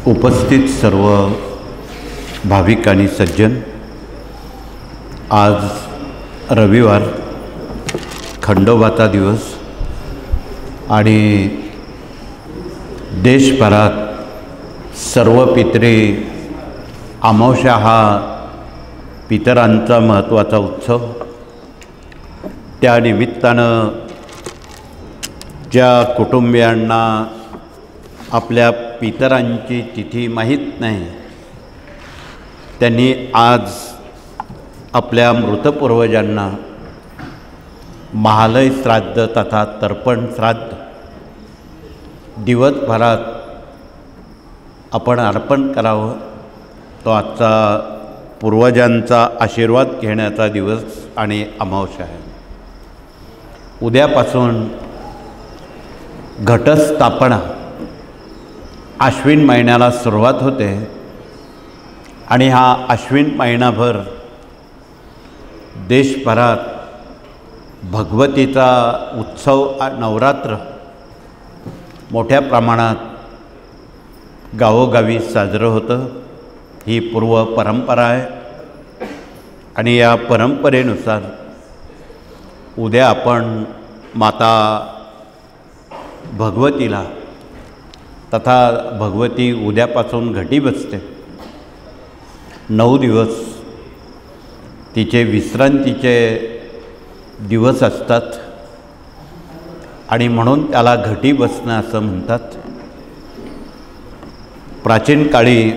उपस्थित सर्व भाविक आणि सज्जन, आज रविवार खंडोबाचा दिवस आणि देशभरात सर्व पितरी अमावस्या हा पितरांचा महत्त्वाचा उत्सव. त्या निमित्तानं ज्या कुटुंबियांना आपल्या पितरांची तिथी माहीत नाही, त्यांनी आज आपल्या मृतपूर्वजांना महालय श्राद्ध तथा तर्पण श्राद्ध दिवसभरात आपण अर्पण करावं. तो आजचा पूर्वजांचा आशीर्वाद घेण्याचा दिवस आणि अमावस्या आहे. उद्यापासून घटस्थापना आश्विन महिन्याला सुरुवात होते आणि हा आश्विन महिनाभर देशभरात भगवतीचा उत्सव नवरात्र मोठ्या प्रमाणात गावोगावी साजरं होतं. ही पूर्व परंपरा आहे आणि या परंपरेनुसार उद्या आपण माता भगवतीला तथा भगवती उद्यापासून घटी बसते. 9 दिवस तिचे विश्रांतीचे दिवस असतात आणि म्हणून त्याला घटी बसणं असं म्हणतात. प्राचीन काळी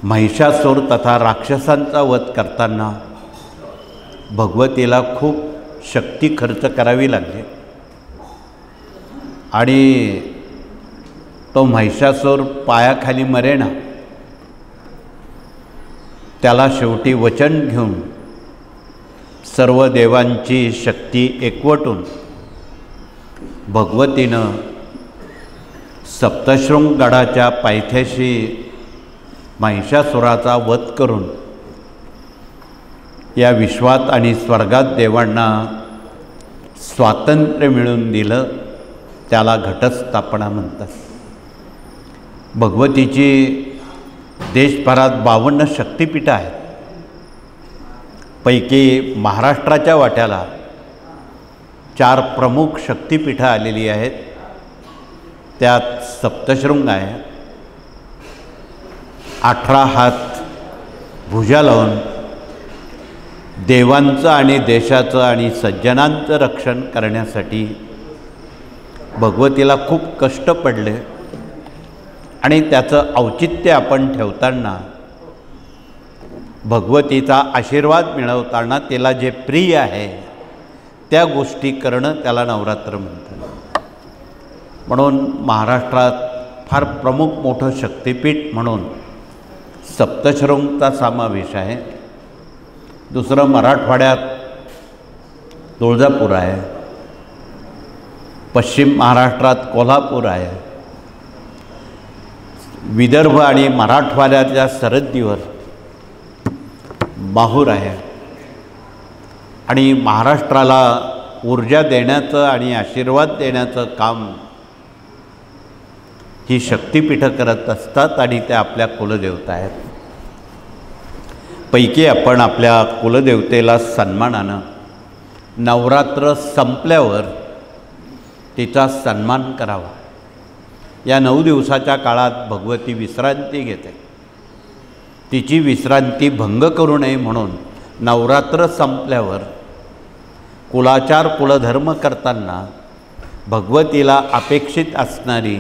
महिषासूर तथा राक्षसांचा वध करताना भगवतीला खूप शक्ती खर्च करावी लागली आणि तो महिषासूर पायाखाली मरेना. त्याला शेवटी वचन घेऊन सर्व देवांची शक्ती एकवटून भगवतीनं सप्तशृंग गडाच्या पायथ्याशी महिषासुराचा वध करून या विश्वात आणि स्वर्गात देवांना स्वातंत्र्य मिळवून दिलं. त्याला घटस्थापना म्हणतात. भगवतीची देशभरात 52 शक्तिपीठं आहेत. पैकी महाराष्ट्राच्या वाट्याला 4 प्रमुख शक्तिपीठं आलेली आहेत. त्यात सप्तशृंग आहे. 18 हात भुजा लावून देवांचं आणि देशाचं आणि सज्जनांचं रक्षण करण्यासाठी भगवतीला खूप कष्ट पडले आणि त्याचं औचित्य आपण ठेवताना भगवतीचा आशीर्वाद मिळवताना तिला जे प्रिय आहे त्या गोष्टी करणं त्याला नवरात्र म्हणतात. म्हणून महाराष्ट्रात फार प्रमुख मोठं शक्तिपीठ म्हणून सप्तशृंगचा समावेश आहे. दुसरं मराठवाड्यात तुळजापूर आहे. पश्चिम महाराष्ट्रात कोल्हापूर आहे. विदर्भ आणि मराठवाड्याच्या सरहद्दीवर माहूर आहे. आणि महाराष्ट्राला ऊर्जा देण्याचं आणि आशीर्वाद देण्याचं काम ही शक्तिपीठं करत असतात आणि त्या आपल्या कुलदेवता आहेत. पैकी आपण आपल्या कुलदेवतेला सन्मानानं नवरात्र संपल्यावर तिचा सन्मान करावा. या 9 दिवसाच्या काळात भगवती विश्रांती घेते. तिची विश्रांती भंग करू नये म्हणून नवरात्र संपल्यावर कुलाचार कुलधर्म करताना भगवतीला अपेक्षित असणारी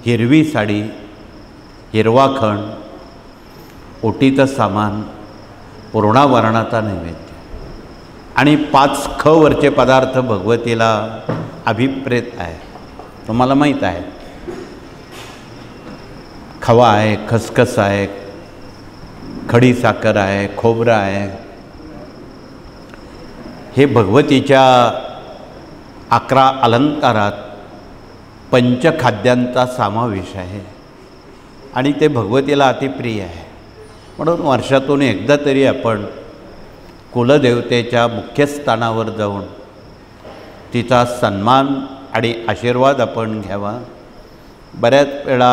हिरवी साडी, हिरवा खण, ओटीचं सामान, पूर्णावरणाचा नैवेद्य आणि 5 ख वरचे पदार्थ भगवतीला अभिप्रेत आहे. तुम्हाला माहीत आहे, खवा आहे, खसखस आहे, खडी साखर आहे, खोबरं आहे. हे भगवतीच्या 11 अलंकारात पंचखाद्यांचा समावेश आहे आणि ते भगवतीला अतिप्रिय आहे. म्हणून वर्षातून एकदा तरी आपण कुलदेवतेच्या मुख्य स्थानावर जाऊन तिचा सन्मान आणि आशीर्वाद आपण घ्यावा. बऱ्याच वेळा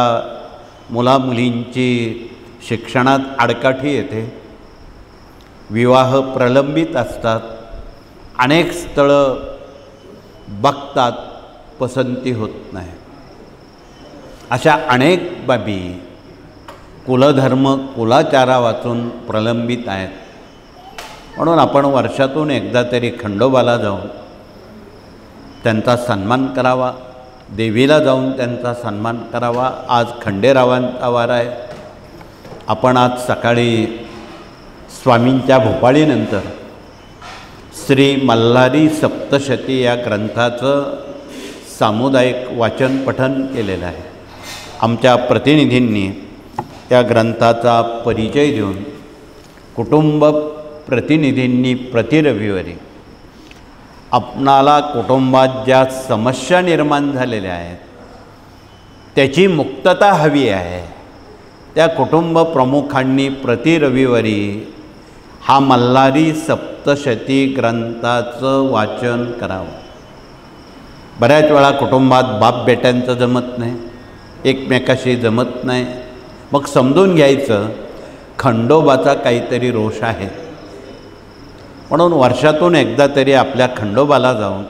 मुलामुलींची शिक्षणात आडकाठी येते, विवाह प्रलंबित असतात, अनेक स्थळं बघतात, पसंती होत नाही. अशा अनेक बाबी कुलधर्म कुलाचारा वाचून प्रलंबित आहेत. म्हणून आपण वर्षातून एकदा तरी खंडोबाला जाऊन त्यांचा सन्मान करावा, देवीला जाऊन त्यांचा सन्मान करावा. आज खंडेरावांचा वार आहे. आपण आज सकाळी स्वामींच्या भोपाळीनंतर श्री मल्हारी सप्तशती या ग्रंथाचं सामुदायिक वाचन पठण केलेलं आहे. आमच्या प्रतिनिधींनी त्या ग्रंथाचा परिचय देऊन कुटुंब प्रतिनिधींनी प्रति रविवारी आपणाला कुटुंबात ज्या समस्या निर्माण झालेल्या आहेत त्याची मुक्तता हवी आहे, त्या कुटुंब प्रमुखांनी प्रति रविवारी हा मल्हारी सप्तशती ग्रंथाचं वाचन करावं. बऱ्याच वेळा कुटुंबात बाप बेट्यांचं जमत नाही, एकमेकाशी जमत नाही. मग समजून घ्यायचं खंडोबाचा काहीतरी रोष आहे. म्हणून वर्षातून एकदा तरी आपल्या खंडोबाला जाऊन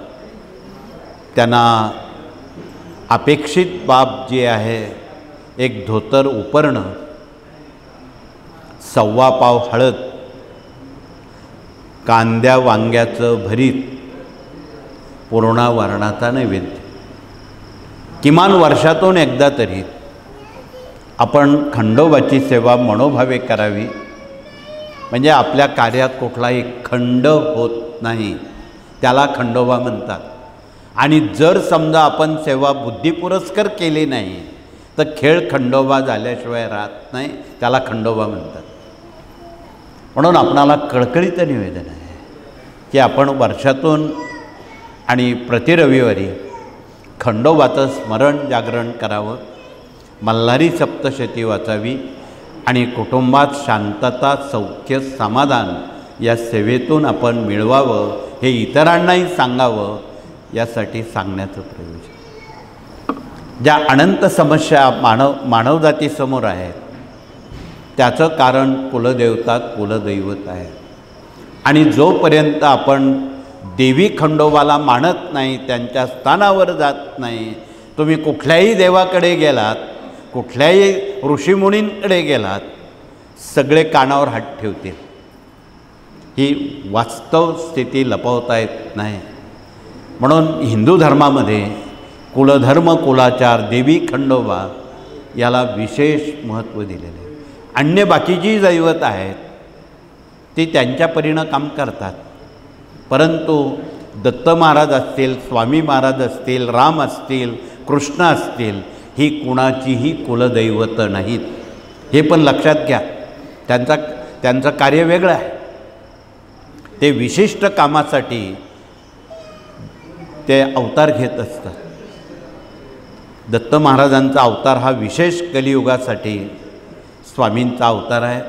त्यांना अपेक्षित बाब जी आहे, एक धोतर उपरणं, 1.25 पाव हळद, कांद्या वांग्याचं भरीत, पूर्णावरणाचा नैवेद्य, किमान वर्षातून एकदा तरी आपण खंडोबाची सेवा मनोभावे करावी. म्हणजे आपल्या कार्यात कुठलाही खंड होत नाही, त्याला खंडोबा म्हणतात. आणि जर समजा आपण सेवा बुद्धिपुरस्कर केली नाही तर खेळ खंडोबा झाल्याशिवाय राहत नाही, त्याला खंडोबा म्हणतात. म्हणून आपणाला कळकळीचं निवेदन आहे की आपण वर्षातून आणि प्रति रविवारी खंडोबाचं स्मरण जागरण करावं, मल्हारी सप्तशती वाचावी आणि कुटुंबात शांतता, सौख्य, समाधान या सेवेतून आपण मिळवावं, हे इतरांनाही सांगावं, यासाठी सांगण्याचं प्रयोजन. ज्या अनंत समस्या मानवजातीसमोर आहेत त्याचं कारण कुलदेवता, कुलदैवत आहे. आणि जोपर्यंत आपण देवी खंडोबाला मानत नाही, त्यांच्या स्थानावर जात नाही, तुम्ही कुठल्याही देवाकडे गेलात, कुठल्याही ऋषीमुनींकडे गेलात, सगळे कानावर हात ठेवतील. ही वास्तव स्थिती लपवता येत नाही. म्हणून हिंदू धर्मामध्ये कुलधर्म, कुलाचार, देवी खंडोबा याला विशेष महत्त्व दिलेलं आहे. अन्य बाकीची दैवत आहेत ती त्यांच्या परीनं काम करतात, परंतु दत्त महाराज असतील, स्वामी महाराज असतील, राम असतील, कृष्ण असतील, ही कुणाचीही कुलदैवत नाहीत. हे पण लक्षात घ्या. त्यांचं कार्य वेगळं आहे. ते विशिष्ट कामासाठी ते अवतार घेत असतात. दत्त महाराजांचा अवतार हा विशेष कलियुगासाठी स्वामींचा अवतार आहे.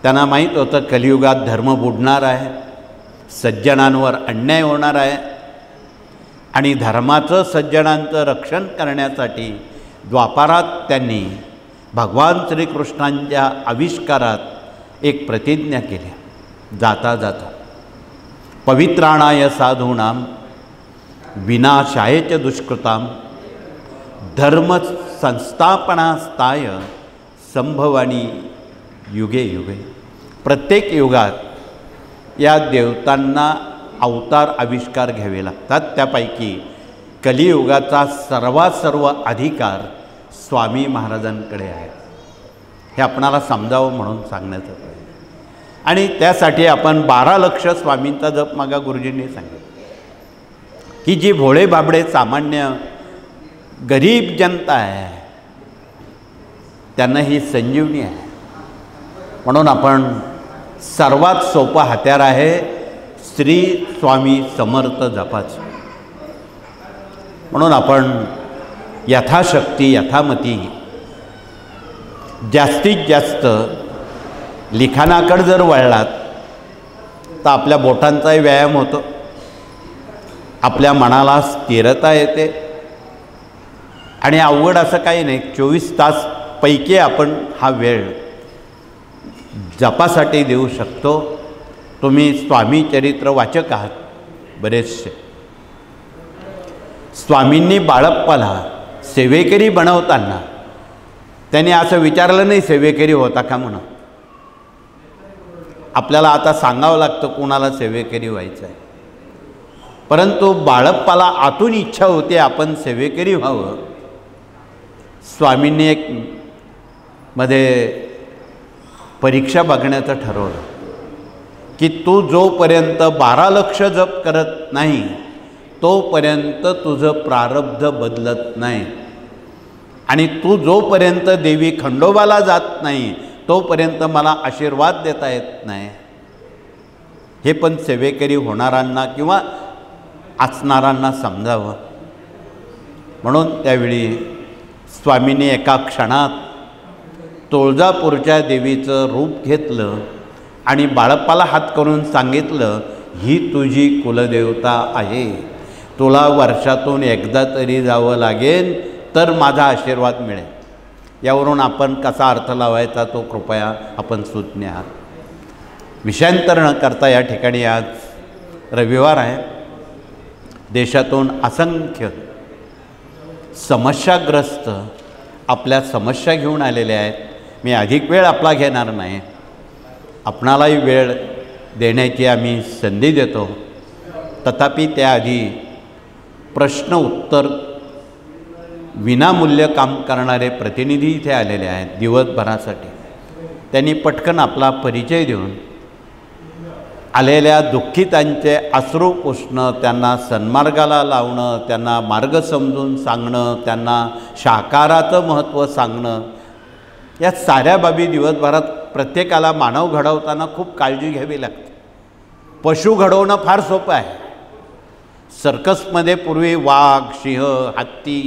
त्यांना माहीत होतं कलियुगात धर्म बुडणार आहे, सज्जनांवर अन्याय होणार आहे आणि धर्माचं, सज्जनांचं रक्षण करण्यासाठी द्वापारात त्यांनी भगवान श्रीकृष्णांच्या आविष्कारात एक प्रतिज्ञा केली. जाता जाता पवित्राणाय साधूनां विनाशाय च दुष्कृतां धर्म संस्थापनास्ताय संभवानी युगे युगे. प्रत्येक युगात या देवतांना अवतार आविष्कार घ्यावे लागतात. त्यापैकी कलियुगाचा सर्व अधिकार स्वामी महाराजांकडे आहे. हे आपणाला समजावं म्हणून सांगण्याचं प्रयत्न. आणि त्यासाठी आपण 12 लक्ष स्वामींचा जप मागा गुरुजींनी सांगितलं की जी भोळे बाबडे सामान्य गरीब जनता आहे त्यांना ही संजीवनी आहे. म्हणून आपण सर्वात सोपं हत्यार आहे श्री स्वामी समर्थ जपाचं. म्हणून आपण यथाशक्ती, यथामती जास्तीत जास्त लिखाणाकडे जर वळलात तर आपल्या बोटांचाही व्यायाम होतो, आपल्या मनाला स्थिरता येते आणि अवघड असं काही नाही, 24 तास पैकी आपण हा वेळ जपासाठी देऊ शकतो. तुम्ही स्वामी चरित्र वाचक आहात बरेचसे. स्वामींनी बाळप्पाला सेवेकरी बनवताना त्यांनी असं विचारलं नाही सेवेकरी होता का म्हणून. आपल्याला आता सांगावं लागतं कोणाला सेवेकरी व्हायचं आहे, परंतु बाळप्पाला आतून इच्छा होती आपण सेवेकरी व्हावं. स्वामींनी एक मध्ये परीक्षा बघण्याचं ठरवलं की तू जोपर्यंत 12 लक्ष जप करत नाही तोपर्यंत तुझं प्रारब्ध बदलत नाही, आणि तू जोपर्यंत देवी खंडोबाला जात नाही तोपर्यंत मला आशीर्वाद देता येत नाही. हे पण सेवेकरी होणाऱ्यांना किंवा असणाऱ्यांना समजावं. म्हणून त्यावेळी स्वामींनी एका क्षणात तुळजापूरच्या देवीचं रूप घेतलं आणि बाळप्पाला हात करून सांगितलं, ही तुझी कुलदेवता आहे, तुला वर्षातून एकदा तरी जावं लागेल तर माझा आशीर्वाद मिळेल. यावरून आपण कसा अर्थ लावायचा तो कृपया आपण सुज्ञ आहात. विषयांतर न करता या ठिकाणी आज रविवार आहे. देशातून असंख्य समस्याग्रस्त आपल्या समस्या घेऊन आलेले आहेत. मी अधिक वेळ आपला घेणार नाही, आपणालाही वेळ देण्याची आम्ही संधी देतो. तथापि त्याआधी प्रश्न उत्तर विनामूल्य काम करणारे प्रतिनिधी इथे आलेले आहेत दिवसभरासाठी. त्यांनी पटकन आपला परिचय देऊन आलेल्या दुःखितांचे अश्रू पुसणं, त्यांना सन्मार्गाला लावणं, त्यांना मार्ग समजून सांगणं, त्यांना शाकाहाराचं महत्त्व सांगणं, या साऱ्या बाबी दिवसभरात प्रत्येकाला मानव घडवताना खूप काळजी घ्यावी लागते. पशु घडवणं फार सोपं आहे. सर्कसमध्ये पूर्वी वाघ, सिंह, हत्ती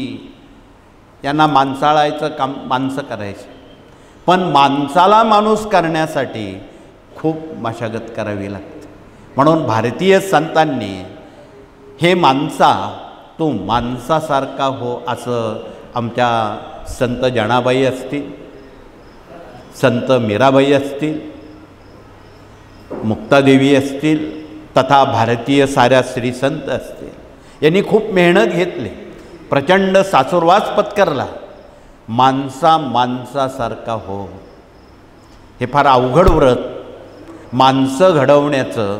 यांना माणसाळायचं काम माणसं करायची, पण माणसाला माणूस करण्यासाठी खूप मशागत करावी लागते. म्हणून भारतीय संतांनी हे माणसा तू माणसासारखा हो असं आमच्या संत जनाबाई असतील, संत मीराबाई असतील, मुक्तादेवी असतील, तथा भारतीय साऱ्या श्रीसंत असतील, यांनी खूप मेहनत घेतली, प्रचंड सासुरवास पत्करला. माणसासारखा हो, हे फार अवघड व्रत माणसं घडवण्याचं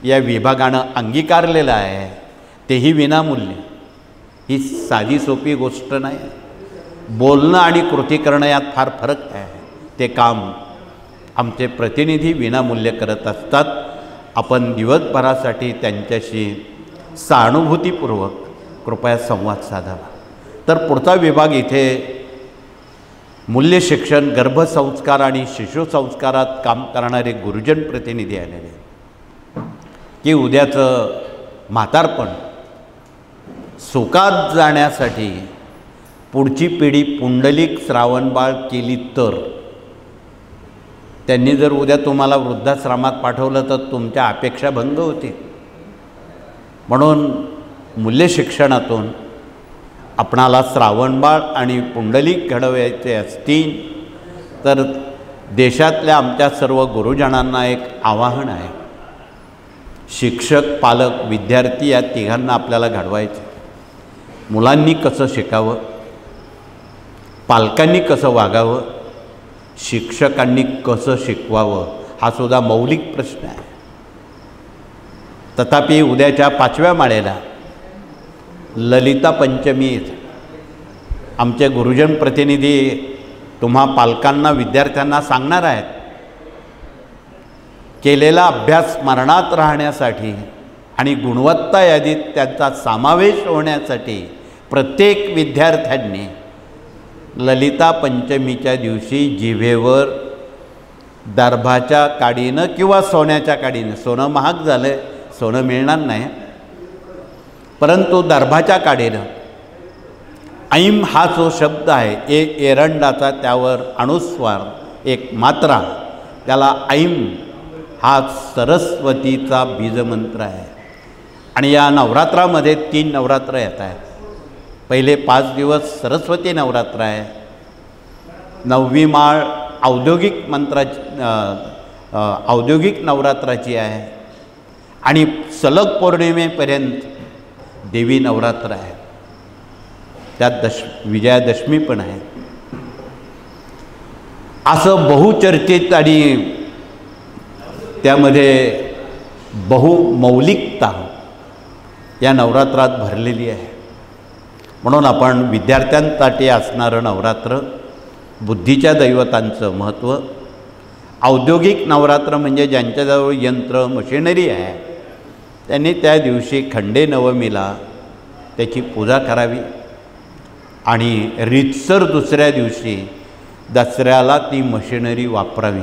या विभागानं अंगीकारलेलं आहे, तेही विनामूल्य. ही साधी सोपी गोष्ट नाही. बोलणं आणि कृती करणं यात फार फरक आहे. ते काम आमचे प्रतिनिधी विनामूल्य करत असतात. आपण दिवसभरासाठी त्यांच्याशी सहानुभूतीपूर्वक कृपया संवाद साधावा. तर पुढचा विभाग इथे मूल्य शिक्षण, गर्भसंस्कार आणि शिशुसंस्कारात काम करणारे गुरुजन प्रतिनिधी आलेले, की उद्याचं म्हातारपण सुखात जाण्यासाठी पुढची पिढी पुंडलिक श्रावणबाळ केली तर, त्यांनी जर उद्या तुम्हाला वृद्धाश्रमात पाठवलं तर तुमच्या अपेक्षा भंग होती. म्हणून मूल्य शिक्षणातून आपणाला श्रावणबाळ आणि पुंडलिक घडवायचे असतील तर देशातल्या आमच्या सर्व गुरुजनांना एक आवाहन आहे. शिक्षक, पालक, विद्यार्थी या तिघांना आपल्याला घडवायचे. मुलांनी कसं शिकावं, पालकांनी कसं वागावं, शिक्षकांनी कसं शिकवावं, हा सुद्धा मौलिक प्रश्न आहे. तथापि उद्याच्या 5व्या माळेला ललिता पंचमी आमचे गुरुजन प्रतिनिधी तुम्हा पालकांना, विद्यार्थ्यांना सांगणार आहेत. केलेला अभ्यास स्मरणात राहण्यासाठी आणि गुणवत्ता यादीत त्यांचा समावेश होण्यासाठी प्रत्येक विद्यार्थ्यांनी ललिता पंचमीच्या दिवशी जिभेवर दर्भाच्या काडीनं किंवा सोन्याच्या काडीनं, सोनं महाग झालं आहे, सोनं मिळणार नाही, परंतु दर्भाच्या काडीनं ऐम हा जो शब्द आहे, एक एरंडाचा त्यावर अनुस्वार, एक मात्रा, त्याला ऐम हा सरस्वतीचा बीजमंत्र आहे. आणि या नवरात्रामध्ये 3 नवरात्र येत आहेत. पहिले 5 दिवस सरस्वती नवरात्र आहे, 9वी माळ औद्योगिक नवरात्राची आहे आणि सलग पौर्णिमेपर्यंत देवी नवरात्र आहे. त्यात विजयादशमी पण आहे. असं बहुचर्चित आणि त्यामध्ये बहुमौलिकता या नवरात्रात भरलेली आहे. म्हणून आपण विद्यार्थ्यांसाठी असणारं नवरात्र, बुद्धीच्या दैवतांचं महत्त्व, औद्योगिक नवरात्र म्हणजे ज्यांच्याजवळ यंत्र मशिनरी आहे त्यांनी त्या दिवशी खंडे नवमीला त्याची पूजा करावी आणि रीतसर दुसऱ्या दिवशी दसऱ्याला ती मशिनरी वापरावी,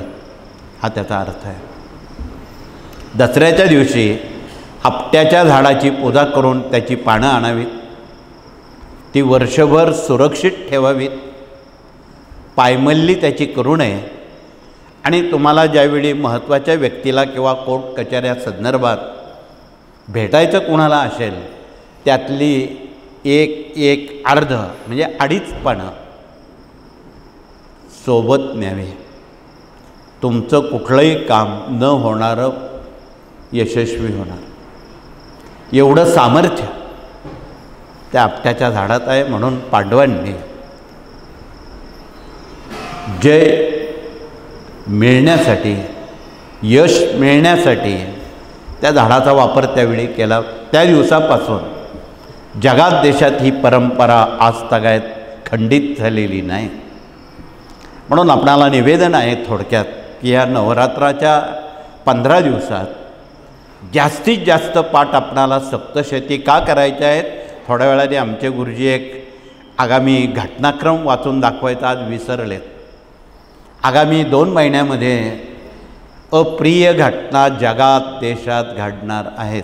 हा त्याचा अर्थ आहे. दसऱ्याच्या दिवशी आपट्याच्या झाडाची पूजा करून त्याची पानं आणावीत, ती वर्षभर सुरक्षित ठेवावीत, पायमल्ली त्याची करू नये आणि तुम्हाला ज्यावेळी महत्त्वाच्या व्यक्तीला किंवा कोर्ट कचऱ्या संदर्भात भेटायचं कोणाला असेल त्यातली एक अर्ध म्हणजे 2.5 पानं सोबत न्यावे. तुमचं कुठलंही काम न होणारं यशस्वी होणार, एवढं सामर्थ्य त्या आपट्याच्या झाडात आहे. म्हणून पांडवांनी जय मिळण्यासाठी, यश मिळण्यासाठी त्या झाडाचा वापर त्यावेळी केला. त्या दिवसापासून जगात देशात ही परंपरा आजतागायत खंडित झालेली नाही. म्हणून आपणाला निवेदन आहे थोडक्यात की या नवरात्राच्या 15 दिवसात जास्तीत जास्त पाठ आपणाला सप्तशती का करायच्या आहेत. थोड्या वेळाने आमचे गुरुजी एक आगामी घटनाक्रम वाचून दाखवायचा आज विसरलेत. आगामी 2 महिन्यामध्ये अप्रिय घटना जगात देशात घडणार आहेत.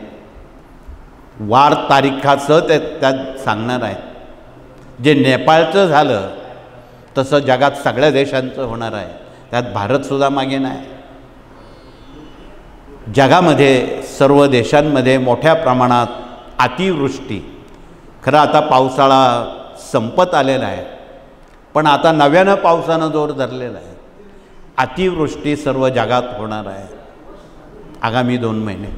वार तारीखासह त्यात सांगणार आहेत. जे नेपाळचं झालं तसं जगात सगळ्या देशांचं होणार आहे, त्यात भारतसुद्धा मागे नाही. जगामध्ये सर्व देशांमध्ये मोठ्या प्रमाणात अतिवृष्टी, खरं आता पावसाळा संपत आलेला आहे पण आता नव्यानं पावसानं जोर धरलेला आहे. अतिवृष्टी सर्व जगात होणार आहे आगामी 2 महिने.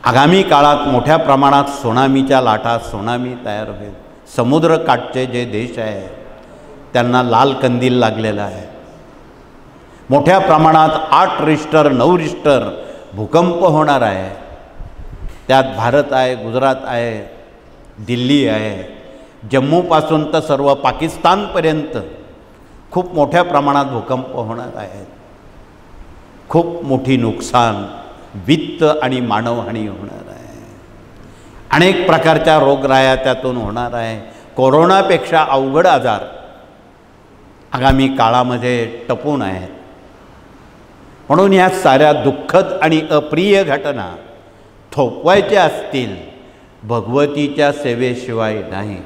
आगामी काळात मोठ्या प्रमाणात त्सुनामीच्या लाटा, त्सुनामी तयार होईल. समुद्रकाठचे जे देश आहे त्यांना लाल कंदील लागलेला आहे. मोठ्या प्रमाणात 8 रिश्टर 9 रिश्टर भूकंप होणार आहे. त्यात भारत आहे, गुजरात आहे, दिल्ली आहे, जम्मूपासून तर सर्व पाकिस्तानपर्यंत खूप मोठ्या प्रमाणात भूकंप होणार आहेत. खूप मोठी नुकसान, वित्त आणि मानवहानी होणार आहे. अनेक प्रकारच्या रोगराया त्यातून होणार आहे. कोरोनापेक्षा अवघड आजार आगामी काळामध्ये टपून आहेत. म्हणून या साऱ्या दुःखद आणि अप्रिय घटना थोपवायच्या असतील भगवतीच्या सेवेशिवाय नाही,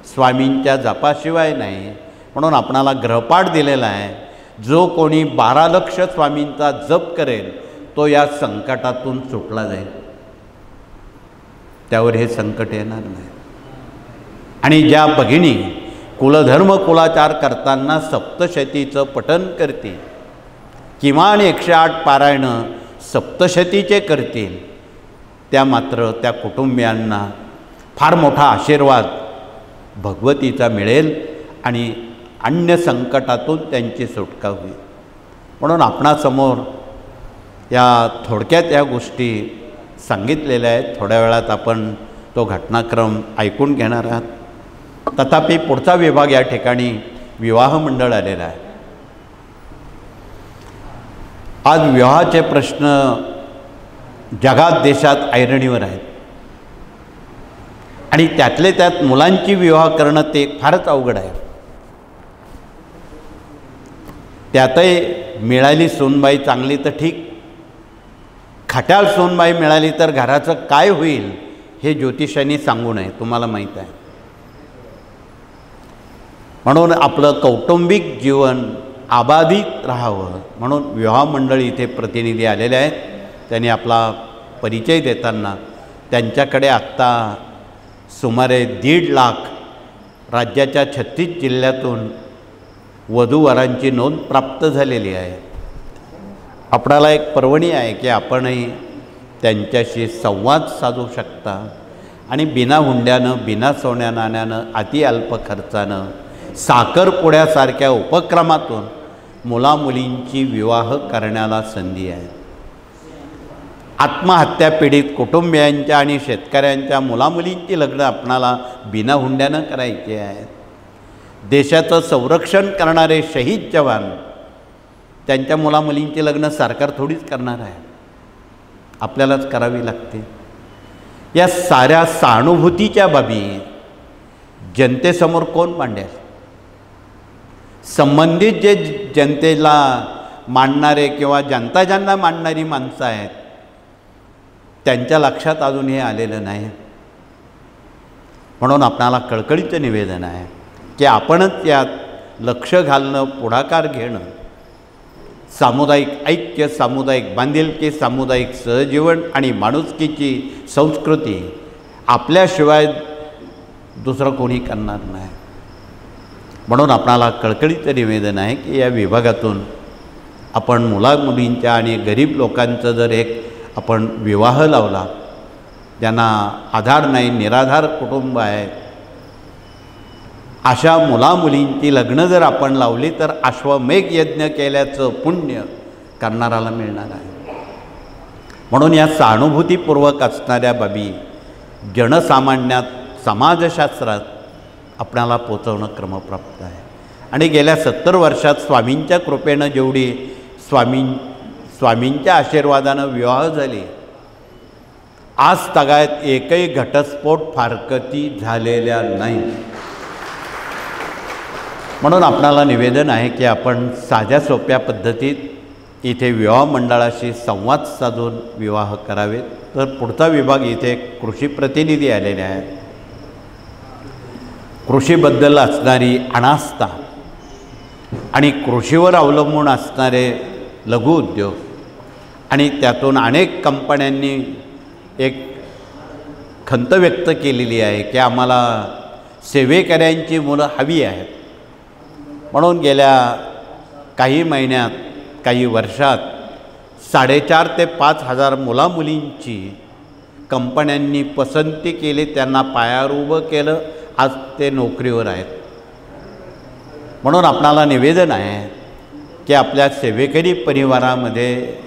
स्वामींच्या जपाशिवाय नाही. म्हणून आपणाला ग्रहपाठ दिलेला आहे, जो कोणी 12 लक्ष स्वामींचा जप करेल तो या संकटातून सुटला जाईल. त्यावर हे संकट येणार नाही. आणि ज्या भगिनी कुलधर्म कुलाचार करताना सप्तशतीचं पठन करतील, किमान 108 पारायणं सप्तशतीचे करतील, त्या मात्र त्या कुटुंबियांना फार मोठा आशीर्वाद भगवतीचा मिळेल आणि अन्य संकटातून त्यांची सुटका होईल. म्हणून आपणासमोर या थोडक्यात या गोष्टी सांगितलेल्या आहेत. थोड्या वेळात आपण तो घटनाक्रम ऐकून घेणार आहात. तथापि पुढचा विभाग या ठिकाणी विवाह मंडळ आलेला आहे. आज विवाहाचे प्रश्न जगात देशात ऐरणीवर आहेत आणि त्यातले त्यात मुलांची विवाह करणं ते फारच अवघड आहे. त्यातही मिळाली सूनबाई चांगली तर ठीक, खट्याळ सूनबाई मिळाली तर घराचं काय होईल हे ज्योतिषांनी सांगू नये, तुम्हाला माहीत आहे. म्हणून आपलं कौटुंबिक जीवन आबाधित राहावं म्हणून विवाह मंडळी इथे प्रतिनिधी आलेले आहेत. त्यांनी आपला परिचय देताना त्यांच्याकडे आत्ता सुमारे 1.5 लाख राज्याच्या 36 जिल्ह्यातून वधूवरांची नोंद प्राप्त झालेली आहे. आपणाला एक पर्वणी आहे की आपणही त्यांच्याशी संवाद साधू शकता आणि बिना हुंड्यानं, बिना सोन्या नाण्यानं, अति अल्प खर्चानं, साखरपुड्यासारख्या उपक्रमातून मुलामुलींची विवाह करण्याला संधी आहे. आत्महत्या पीडित कुटुंबियांच्या आणि शेतकऱ्यांच्या मुलामुलींची लग्न आपणाला बिना हुंड्यानं करायची आहेत. देशाचं संरक्षण करणारे शहीद जवान, त्यांच्या मुलामुलींची लग्न सरकार थोडीच करणार आहे, आपल्यालाच करावी लागते. या साऱ्या सहानुभूतीच्या बाबी जनतेसमोर कोण मांडेल? संबंधित जे जनतेला मांडणारे किंवा जनता ज्यांना मांडणारी माणसं आहेत, त्यांच्या लक्षात अजून हे आलेलं नाही. म्हणून आपणाला कळकळीचं निवेदन आहे की आपणच यात लक्ष घालणं, पुढाकार घेणं, सामुदायिक ऐक्य, सामुदायिक बांधिलकी, सामुदायिक सहजीवन आणि माणुसकीची संस्कृती आपल्याशिवाय दुसरं कोणी करणार नाही. म्हणून आपणाला कळकळीचं निवेदन आहे की या विभागातून आपण मुलामुलींच्या आणि गरीब लोकांचं जर एक आपण विवाह लावला, ज्यांना आधार नाही, निराधार कुटुंब आहे, अशा मुलामुलींची लग्न जर आपण लावली तर अश्वमेघ यज्ञ केल्याचं पुण्य करणाराला मिळणार आहे. म्हणून या सहानुभूतीपूर्वक असणाऱ्या बाबी जनसामान्यात, समाजशास्त्रात आपणाला पोचवणं क्रमप्राप्त आहे. आणि गेल्या 70 वर्षात स्वामींच्या कृपेनं जेवढी स्वामींच्या आशीर्वादानं विवाह झाले, आज तगायत एकही घटस्फोट फारकती झालेल्या नाही. म्हणून आपणाला निवेदन आहे की आपण साध्या सोप्या पद्धतीत इथे विवाह मंडळाशी संवाद साधून विवाह करावेत. तर पुढचा विभाग इथे कृषी प्रतिनिधी आलेले आहेत. कृषीबद्दल असणारी अनास्था आणि कृषीवर अवलंबून असणारे लघुउद्योग आणि त्यातून अनेक कंपन्यांनी एक खंत व्यक्त केलेली आहे की आम्हाला सेवेकऱ्यांची मुलं हवी आहेत. म्हणून गेल्या काही महिन्यात, काही वर्षात 4,500 ते 5,000 मुलामुलींची कंपन्यांनी पसंती केली, त्यांना पायावर उभं केलं, आज ते नोकरीवर आहेत. म्हणून आपणाला निवेदन आहे की आपल्या सेवेकरी परिवारामध्ये,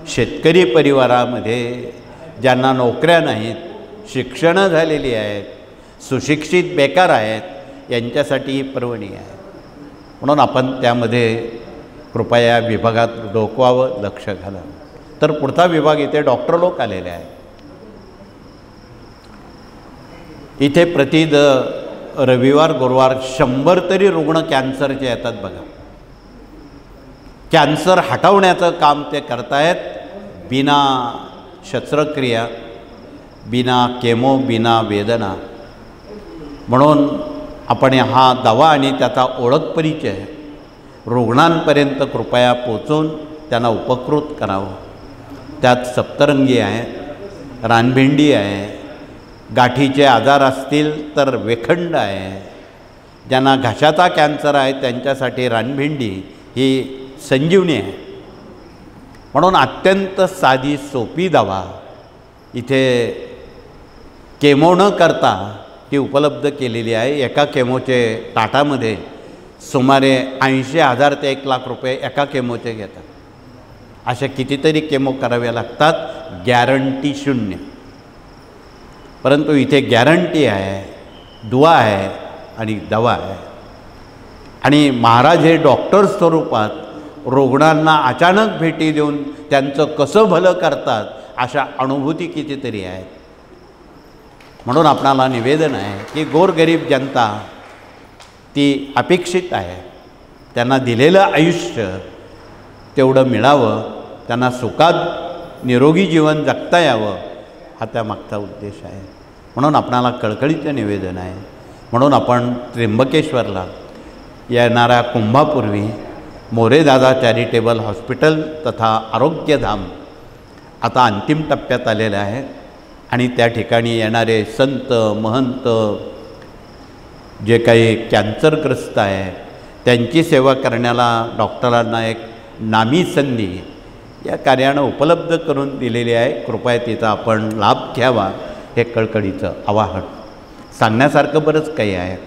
शेतकरी परिवारामध्ये ज्यांना नोकऱ्या नाहीत, शिक्षणं झालेली आहेत, सुशिक्षित बेकार आहेत, यांच्यासाठी ही पर्वणी आहे. म्हणून आपण त्यामध्ये कृपया विभागात डोकवावं, लक्ष घालावं. तर पुढचा विभाग इथे डॉक्टर लोक आलेले आहेत. इथे प्रति रविवार, गुरुवार 100 तरी रुग्ण कॅन्सरचे येतात बघा. कॅन्सर हटवण्याचं काम ते करतायत, बिना शस्त्रक्रिया, बिना केमो, बिना वेदना. म्हणून आपण हा दवा आणि त्याचा ओळख परिचय रुग्णांपर्यंत कृपया पोचवून त्यांना उपकृत करावं. त्यात सप्तरंगी आहे, रानभेंडी आहे, गाठीचे आजार असतील तर वेखंड आहे, ज्यांना घशाचा कॅन्सर आहे त्यांच्यासाठी रानभेंडी ही संजीवनी आहे. म्हणून अत्यंत साधी सोपी दवा इथे केमो न करता ती उपलब्ध केलेली आहे. एका केमोचे टाटामध्ये सुमारे 80,000 ते 1 लाख रुपये एका केमोचे घेतात. अशा कितीतरी केमो कराव्या लागतात, गॅरंटी शून्य. परंतु इथे गॅरंटी आहे, दुआ आहे आणि दवा आहे. आणि महाराज हे डॉक्टर स्वरूपात रुग्णांना अचानक भेटी देऊन त्यांचं कसं भलं करतात, अशा अनुभूती कितीतरी आहेत. म्हणून आपणाला निवेदन आहे की गोरगरीब जनता ती अपेक्षित आहे, त्यांना दिलेलं आयुष्य तेवढं मिळावं, त्यांना सुखात निरोगी जीवन जगता यावं, हा त्यामागचा उद्देश आहे. म्हणून आपणाला कळकळीचं निवेदन आहे. म्हणून आपण त्र्यंबकेश्वरला येणाऱ्या कुंभापूर्वी मोरेदादा चॅरिटेबल हॉस्पिटल तथा आरोग्यधाम आता अंतिम टप्प्यात आलेलं आहे आणि त्या ठिकाणी येणारे संत महंत जे काही कॅन्सरग्रस्त आहे त्यांची सेवा करण्याला डॉक्टरांना एक नामी संधी या कार्यानं उपलब्ध करून दिलेली आहे. कृपया तिचा आपण लाभ घ्यावा हे कळकळीचं आवाहन. सांगण्यासारखं बरंच काही आहे,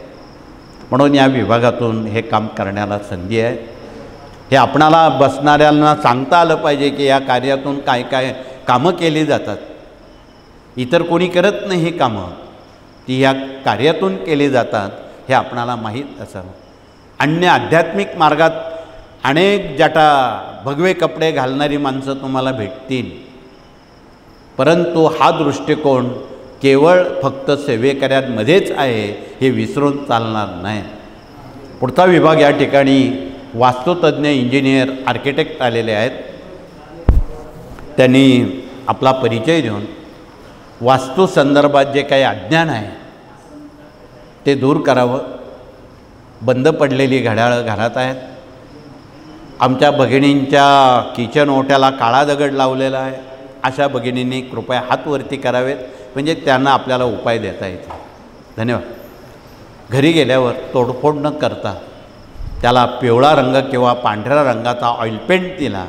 म्हणून या विभागातून हे काम करण्याला संधी आहे. हे आपणाला बसणाऱ्यांना सांगता आलं पाहिजे की या कार्यातून काय काय कामं केली जातात. इतर कोणी करत नाही ही कामं, ती ह्या कार्यातून केली जातात हे आपणाला माहीत असावं. अन्य आध्यात्मिक मार्गात अनेक जटा भगवे कपडे घालणारी माणसं तुम्हाला भेटतील, परंतु हा दृष्टिकोन केवळ फक्त सेवेकऱ्यांमध्येच आहे हे विसरून चालणार नाही. पुढचा विभाग या ठिकाणी वास्तुतज्ञ, इंजिनियर, आर्किटेक्ट आलेले आहेत. त्यांनी आपला परिचय देऊन वास्तुसंदर्भात जे काही अज्ञान आहे ते दूर करावं. बंद पडलेली घड्याळं घरात आहेत. आमच्या भगिनींच्या किचन ओट्याला काळा दगड लावलेला आहे. अशा भगिनींनी कृपया हात वरती करावेत, म्हणजे त्यांना आपल्याला उपाय देता येतील. धन्यवाद. घरी गेल्यावर तोडफोड न करता त्याला पिवळा रंग किंवा पांढऱ्या रंगाचा ऑइल पेंट दिला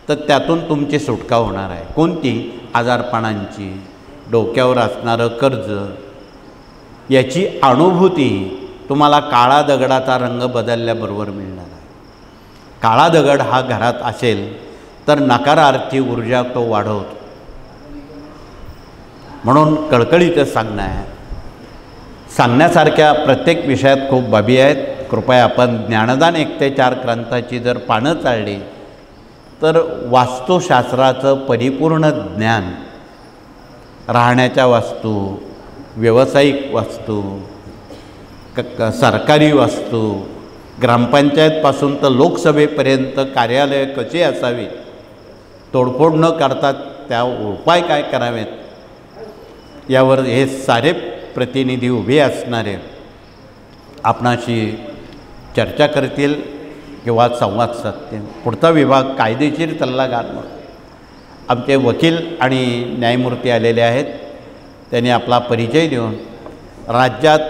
तर त्यातून तुमची सुटका होणार आहे. कोणती? आजारपणांची, डोक्यावर असणारं कर्ज, याची अनुभूती तुम्हाला काळा दगडाचा रंग बदलल्याबरोबर मिळणार आहे. काळा दगड हा घरात असेल तर नकारार्थी ऊर्जा तो वाढवतो. म्हणून कळकळीचं सांगणं आहे. सांगण्यासारख्या प्रत्येक विषयात खूप बाबी आहेत. कृपया आपण ज्ञानदान 1 ते 4 ग्रंथाची जर पानं चालली तर वास्तुशास्त्राचं परिपूर्ण ज्ञान, राहण्याच्या वास्तू, व्यावसायिक वास्तू, सरकारी वास्तू, ग्रामपंचायतपासून तर लोकसभेपर्यंत कार्यालय कशी असावी, तोडफोड न करता त्या उपाय काय करावेत, यावर हे सारे प्रतिनिधी उभे असणारे आपणाशी चर्चा करतील किंवा संवाद साधतील. पुढचा विभाग कायदेशीर सल्लागार म्हणून आमचे वकील आणि न्यायमूर्ती आलेले आहेत. त्यांनी आपला परिचय देऊन राज्यात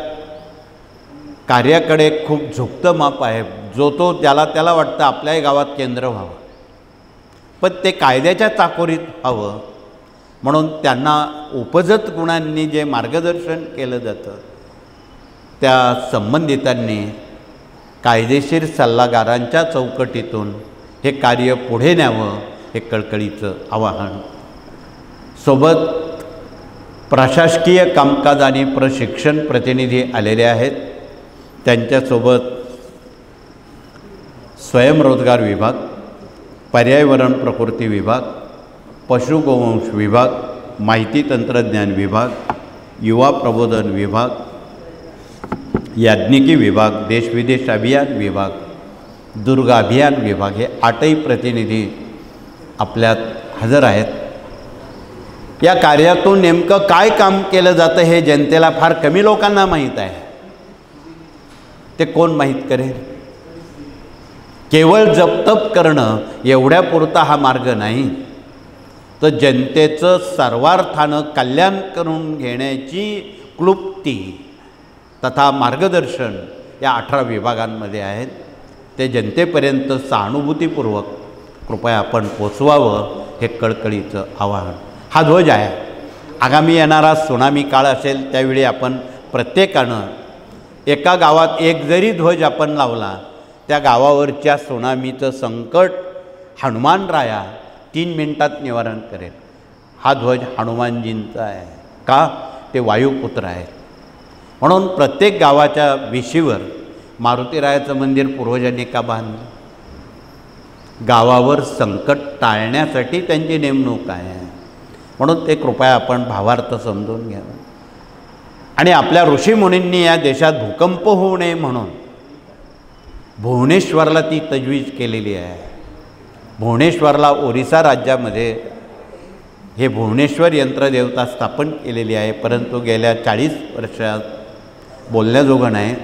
कार्याकडे खूप झुकतं माप आहे. जो तो त्याला वाटतं आपल्याही गावात केंद्र व्हावं, पण ते कायद्याच्या चाकोरीत हवं. म्हणून त्यांना उपजत गुणांनी जे मार्गदर्शन केलं जातं त्या संबंधितांनी कायदेशीर सल्लागारांच्या चौकटीतून हे कार्य पुढे न्यावं हे कळकळीचं आवाहन. सोबत प्रशासकीय कामकाज आणि प्रशिक्षण प्रतिनिधी आलेले आहेत. त्यांच्यासोबत स्वयंरोजगार विभाग, पर्यावरण प्रकृती विभाग, पशुगोवंश विभाग, माहिती तंत्रज्ञान विभाग, युवा प्रबोधन विभाग, याज्ञिकी विभाग, देशविदेश अभियान विभाग, दुर्ग अभियान विभाग हे 8ही प्रतिनिधी आपल्यात हजर आहेत. या कार्यातून नेमकं काय काम केलं जातं हे जनतेला फार कमी लोकांना माहीत आहे. ते कोण माहीत करेल? केवळ जपतप करणं एवढ्यापुरता हा मार्ग नाही, तर जनतेचं सर्वार्थानं कल्याण करून घेण्याची क्लुप्ती तथा मार्गदर्शन या 18 विभागांमध्ये आहेत. ते जनतेपर्यंत सहानुभूतीपूर्वक कृपया आपण पोचवावं हे कळकळीचं आवाहन. हा ध्वज आहे. आगामी येणारा सुनामी काळ असेल त्यावेळी आपण प्रत्येकानं एका गावात एक जरी ध्वज आपण लावला, त्या गावावरच्या सुनामीचं संकट हनुमानराया 3 मिनिटात निवारण करेल. हा ध्वज हनुमानजींचा आहे. का? ते वायुपुत्र आहेत. म्हणून प्रत्येक गावाच्या विशीवर मारुतीरायाचं मंदिर पूर्वजांनी का बांधलं? गावावर संकट टाळण्यासाठी त्यांची नेमणूक आहे. म्हणून ते कृपया आपण भावार्थ समजून घ्यावं. आणि आपल्या ऋषीमुनींनी या देशात भूकंप होऊ नये म्हणून भुवनेश्वरला ती तजवीज केलेली आहे. भुवनेश्वरला ओरिसा राज्यामध्ये हे भुवनेश्वर यंत्रदेवता स्थापन केलेली आहे. परंतु गेल्या 40 वर्षात बोलण्याजोगं नाही,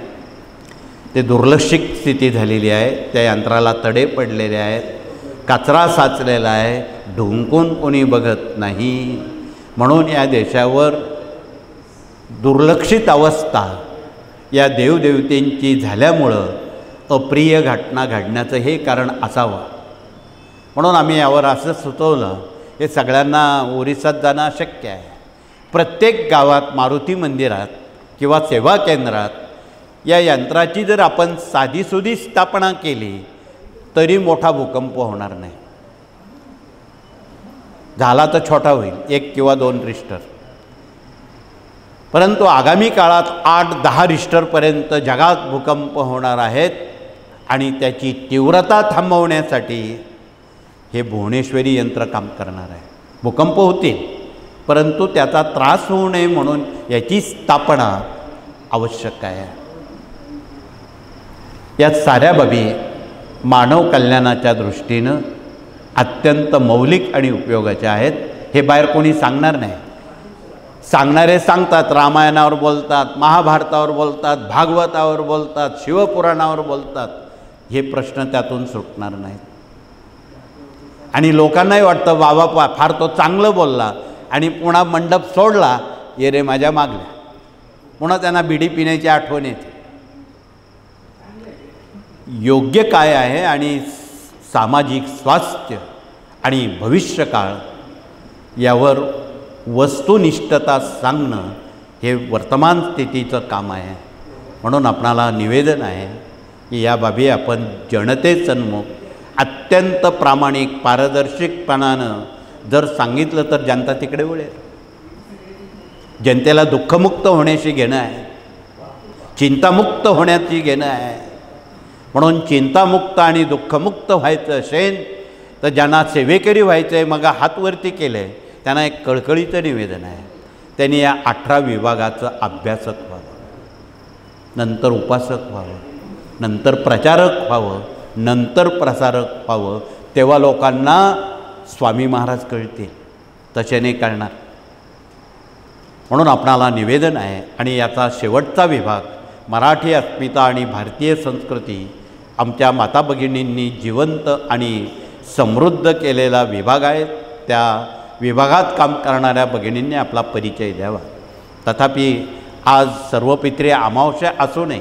ते दुर्लक्षित स्थिती झालेली आहे. त्या यंत्राला तडे पडलेले आहेत, कचरा साचलेला आहे, ढुंकून कोणी बघत नाही. म्हणून या देशावर दुर्लक्षित अवस्था या देवदेवतेंची झाल्यामुळं अप्रिय घटना घडण्याचं हे कारण असावं. म्हणून आम्ही यावर असं सुचवलं, हे सगळ्यांना ओरिसात जाणं अशक्य आहे. प्रत्येक गावात मारुती मंदिरात किंवा सेवा केंद्रात या यंत्राची जर आपण साधीसुधी स्थापना केली तरी मोठा भूकंप होणार नाही. झाला तर छोटा होईल, 1 किंवा 2 रिश्टर. परंतु आगामी काळात 8-10 रिश्टरपर्यंत जगात भूकंप होणार आहेत आणि त्याची तीव्रता थांबवण्यासाठी हे भुवनेश्वरी यंत्र काम करणार आहे. भूकंप होतील परंतु त्याचा त्रास होऊ नये म्हणून याची स्थापना आवश्यक आहे. या साऱ्या बाबी मानव कल्याणाच्या दृष्टीनं अत्यंत मौलिक आणि उपयोगाचे आहेत. हे बाहेर कोणी सांगणार नाही. सांगणारे सांगतात, रामायणावर बोलतात, महाभारतावर बोलतात, भागवतावर बोलतात, शिवपुराणावर बोलतात. हे प्रश्न त्यातून सुटणार नाहीत. आणि लोकांनाही वाटतं बाबा फार तो चांगलं बोलला आणि पुन्हा मंडप सोडला, ये रे माझ्या मागल्या. पुन्हा त्यांना बिडी पिण्याची आठवण येते. योग्य काय आहे आणि सामाजिक स्वास्थ्य आणि भविष्यकाळ यावर वस्तुनिष्ठता सांगणं हे वर्तमान स्थितीचं काम आहे. म्हणून आपणाला निवेदन आहे की या बाबी आपण जनतेसन्मुख अत्यंत प्रामाणिक पारदर्शकपणानं जर सांगितलं तर जनता तिकडे वळेल. जनतेला दुःखमुक्त होण्याशी घेणं आहे, चिंतामुक्त होण्याची घेणं आहे. म्हणून चिंतामुक्त आणि दुःखमुक्त व्हायचं असेल तर ज्यांना सेवेकरी व्हायचं आहे, मग हातवरती केलं आहे, त्यांना एक कळकळीचं निवेदन आहे, त्यांनी या 18 विभागाचं अभ्यासक व्हावं, नंतर उपासक व्हावं, नंतर प्रचारक व्हावं, नंतर प्रसारक व्हावं. तेव्हा लोकांना स्वामी महाराज कळतील, तसे नाही कळणार. म्हणून आपणाला निवेदन आहे. आणि याचा शेवटचा विभाग मराठी अस्मिता आणि भारतीय संस्कृती आमच्या माता भगिनींनी जिवंत आणि समृद्ध केलेला विभाग आहे. त्या विभागात काम करणाऱ्या भगिनींनी आपला परिचय द्यावा. तथापि आज सर्वपित्री अमावस्या असू नये,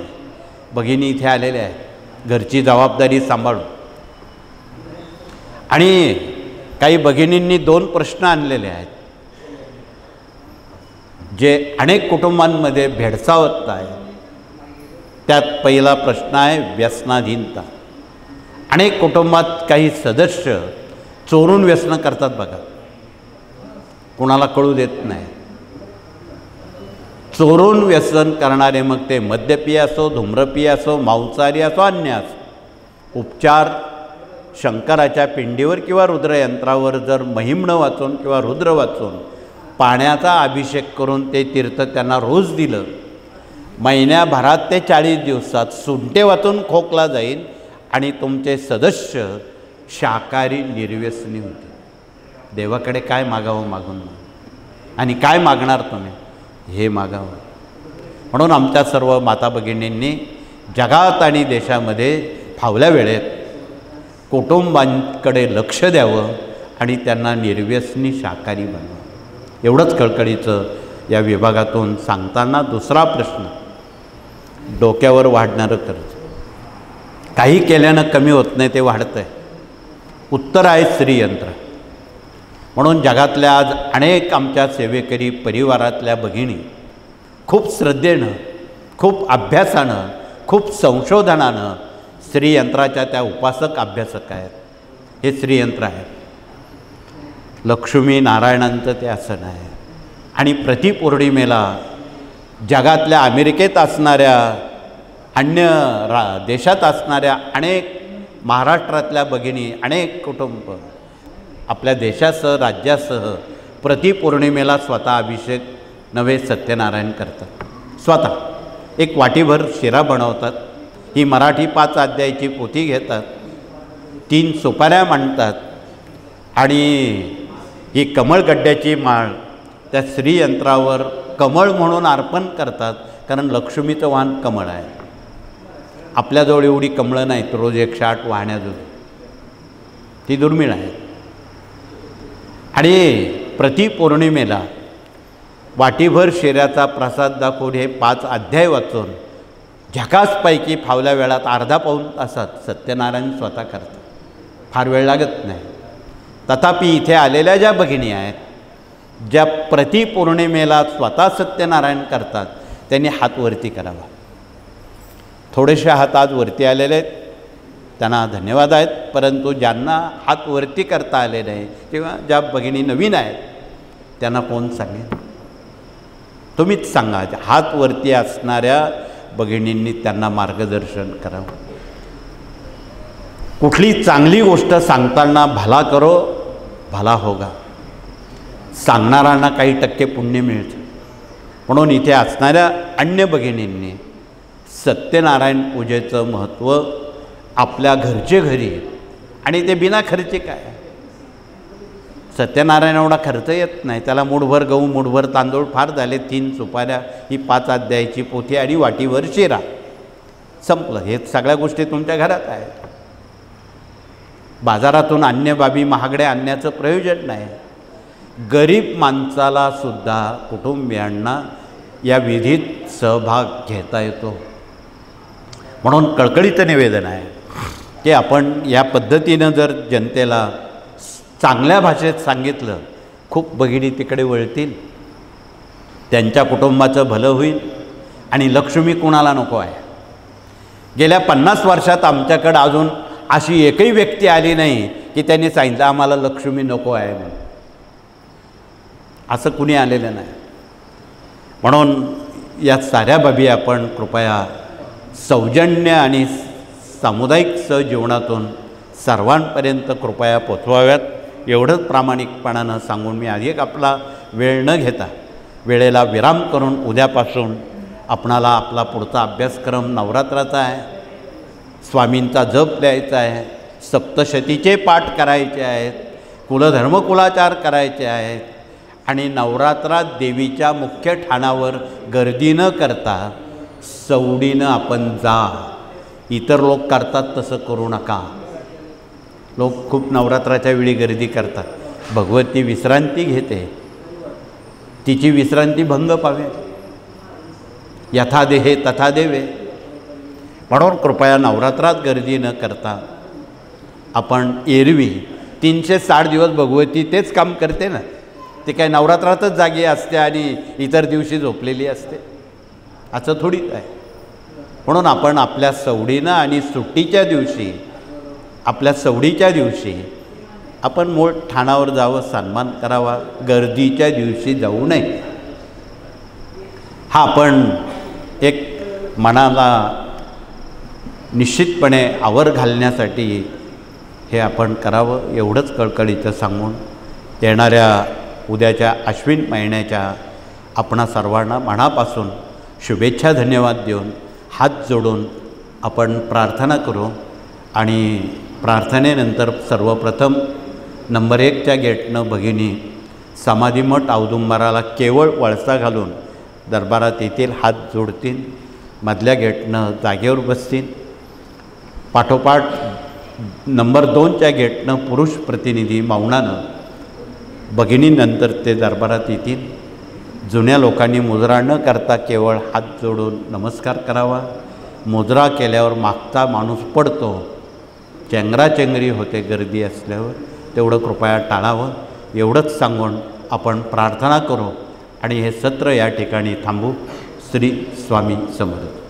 भगिनी इथे आलेल्या आहेत घरची जबाबदारी सांभाळून. आणि काही भगिनींनी 2 प्रश्न आणलेले आहेत जे अनेक कुटुंबांमध्ये भेडसावत आहे. त्यात पहिला प्रश्न आहे व्यसनाधीनता. अनेक कुटुंबात काही सदस्य चोरून व्यसनं करतात बघा, कुणाला कळू देत नाही. चोरून व्यसन करणारे, मग ते मद्यपिय असो, धूम्रपिय असो, मांसाहारी असो, अन्य असो, उपचार शंकराच्या पिंडीवर किंवा रुद्रयंत्रावर जर महिम्न वाचून किंवा रुद्र वाचून पाण्याचा अभिषेक करून ते तीर्थ त्यांना रोज दिलं, महिन्याभरात ते 40 दिवसात सुंटे वाचून खोकला जाईल आणि तुमचे सदस्य शाकाहारी निर्व्यसनी होते. देवाकडे काय मागावं मागून, आणि काय मागणार तुम्ही, हे मागावं. म्हणून आमच्या सर्व माता भगिनींनी जगात आणि देशामध्ये फावल्या वेळेत कुटुंबांकडे लक्ष द्यावं आणि त्यांना निर्व्यसनी शाकाहारी बनवावं. एवढंच कळकळीचं या विभागातून सांगताना. दुसरा प्रश्न, डोक्यावर वाढणारं कर्ज. काही केल्यानं कमी होत नाही, ते वाढतं आहे. उत्तर आहे श्रीयंत्र. म्हणून जगातल्या आज अनेक आमच्या सेवेकरी परिवारातल्या भगिनी खूप श्रद्धेनं, खूप अभ्यासानं, खूप संशोधनानं श्रीयंत्राच्या त्या उपासक अभ्यासक आहेत. हे श्रीयंत्र आहे. लक्ष्मी नारायणांचं ते आसन आहे. आणि प्रतिपौर्णिमेला जगातल्या अमेरिकेत असणाऱ्या, अन्य देशात असणाऱ्या अनेक महाराष्ट्रातल्या भगिनी, अनेक कुटुंब आपल्या देशासह राज्यासह प्रतिपौर्णिमेला स्वतः अभिषेक नवे सत्यनारायण करतात. स्वतः एक वाटीभर शिरा बनवतात. ही मराठी 5 अध्यायाची पोथी घेतात, 3 सुपाऱ्या मांडतात आणि ही कमळगड्ड्याची माळ त्या श्रीयंत्रावर कमळ म्हणून अर्पण करतात. कारण लक्ष्मीचं वाहन कमळ आहे. आपल्याजवळ एवढी कमळं नाहीत रोज 108 वाहण्याजोगी, ती दुर्मिळ आहे. आणि प्रतिपौर्णिमेला वाटीभर शिऱ्याचा प्रसाद दाखवून हे 5 अध्याय वाचून झकासपैकी फावल्या वेळात अर्धा पाऊण तासात सत्यनारायण स्वतः करतात. फार वेळ लागत नाही. तथापि इथे आलेल्या ज्या भगिनी आहेत, ज्या प्रतिपौर्णिमेला स्वतः सत्यनारायण करतात, त्यांनी हात वरती करावा. थोडेसे हात आज वरती आलेले आहेत, त्यांना धन्यवाद आहेत. परंतु ज्यांना हात वरती करता आले नाही किंवा ज्या भगिनी नवीन आहेत, त्यांना कोण सांगेल? तुम्हीच सांगा. हात वरती असणाऱ्या भगिनींनी त्यांना मार्गदर्शन करावं. कुठली चांगली गोष्ट सांगताना भला करो भला होगा, सांगणाऱ्यांना काही टक्के पुण्य मिळतं. म्हणून इथे असणाऱ्या अन्य भगिनींनी सत्यनारायण पूजेचं महत्त्व आपल्या घरचे घरी, आणि ते बिना खर्ची काय, सत्यनारायण एवढा खर्च येत नाही. त्याला मूठभर गहू, मूठभर तांदूळ, फार झाले 3 सुपाऱ्या, ही 5 अध्यायाची पोथी आणि वाटीभर शिरा, संपलं. हे सगळ्या गोष्टी तुमच्या घरात आहेत. बाजारातून अन्य बाबी महागड्या आणण्याचं प्रयोजन नाही. गरीब माणसाला सुद्धा, कुटुंबियांना या विधीत सहभाग घेता येतो. म्हणून कळकळीचं निवेदन आहे की आपण या पद्धतीनं जर जनतेला चांगल्या भाषेत सांगितलं, खूप भगिनी तिकडे वळतील, त्यांच्या कुटुंबाचं भलं होईल. आणि लक्ष्मी कुणाला नको आहे? गेल्या 50 वर्षात आमच्याकडं अजून अशी एकही व्यक्ती आली नाही की त्यांनी सांगितलं आम्हाला लक्ष्मी नको आहे म्हणून. असं कुणी आलेलं नाही. म्हणून या साऱ्या बाबी आपण कृपया सौजन्य आणि सामुदायिक सहजीवनातून सर्वांपर्यंत कृपया पोचवाव्यात, एवढंच प्रामाणिकपणानं सांगून मी अधिक आपला वेळ न घेता वेळेला विराम करून उद्यापासून आपणाला आपला पुढचा अभ्यासक्रम नवरात्राचा आहे. स्वामींचा जप द्यायचा आहे, सप्तशतीचे पाठ करायचे आहेत, कुलधर्मकुलाचार करायचे आहेत. आणि नवरात्रात देवीच्या मुख्य ठाणावर गर्दी न करता सवडीनं आपण जा. इतर लोक करतात तसं करू नका. लोक खूप नवरात्राच्या वेळी गर्दी करतात. भगवती विश्रांती घेते, तिची विश्रांती भंग पावे. यथा देहे तथा देवे. म्हणून कृपया नवरात्रात गर्दी न करता आपण एरवी 360 दिवस भगवती तेच काम करते ना. ते काय नवरात्रातच जागी असते आणि इतर दिवशी झोपलेली असते, असं थोडीच आहे. म्हणून आपण आपल्या सवडीनं आणि सुट्टीच्या दिवशी, आपल्या सवडीच्या दिवशी आपण मूळ ठाणावर जावं, सन्मान करावा. गर्दीच्या दिवशी जाऊ नये. हा आपण एक मनाला निश्चितपणे आवर घालण्यासाठी हे आपण करावं, एवढंच कळकळीचं सांगून येणाऱ्या उद्याच्या अश्विन महिन्याच्या आपणा सर्वांना मनापासून शुभेच्छा, धन्यवाद देऊन हात जोडून आपण प्रार्थना करू. आणि प्रार्थनेनंतर सर्वप्रथम नंबर 1च्या गेटनं भगिनी समाधीमठ औदुंबराला केवळ वळसा घालून दरबारात येतील, हात जोडतील. मधल्या गेटनं जागेवर बसतील. पाठोपाठ नंबर 2च्या गेटनं पुरुष प्रतिनिधी मौनानं भगिनीनंतर ते दरबारात येतील. जुन्या लोकांनी मुजरा न करता केवळ हात जोडून नमस्कार करावा. मुजरा केल्यावर मागचा माणूस पडतो, चेंगराचेंगरी होते गर्दी असल्यावर, तेवढं कृपया टाळावं. एवढंच सांगून आपण प्रार्थना करू आणि हे सत्र या ठिकाणी थांबू. श्री स्वामी समर्थ.